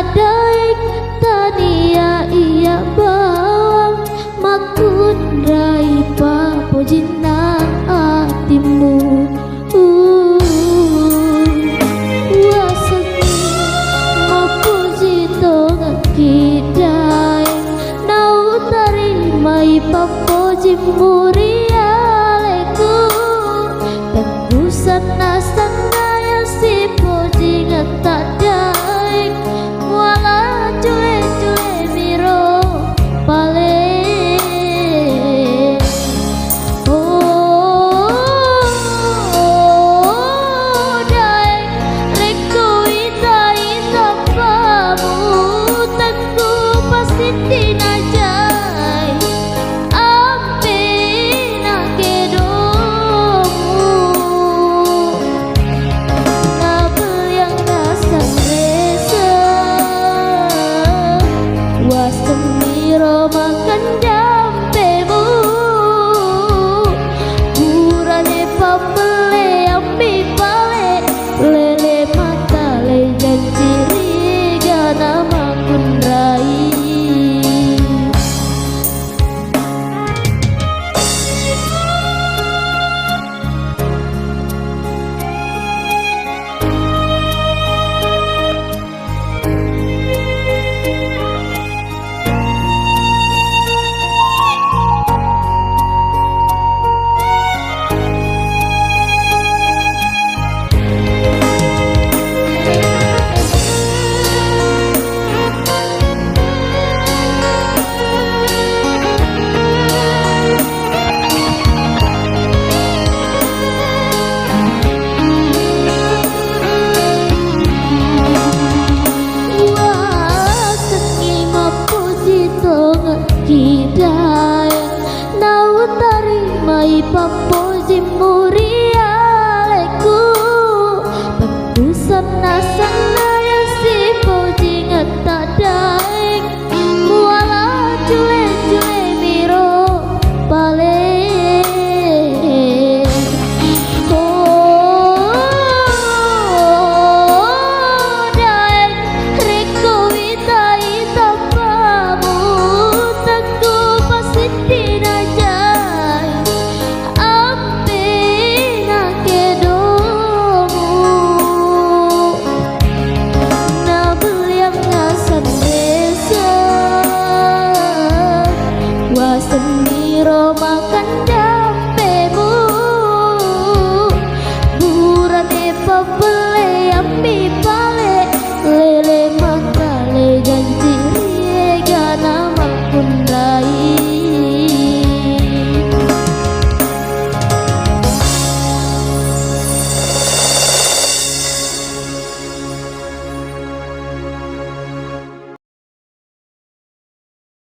daik tania iya bawang makun rai papojina atimu wasani mapuji tonga kidai nau tarimai papoji muria leku tembusan nasana yang si poji tak daik wala cuek-cuek miro pale daik reku ita pamu tentu pasti tinajai ampe nak kedomu ngabel yang dasar resa wasemiro makan jampemu kurane pambele ambi pale lele mata le janji gana makun rai kidai nau tarimai papoji mu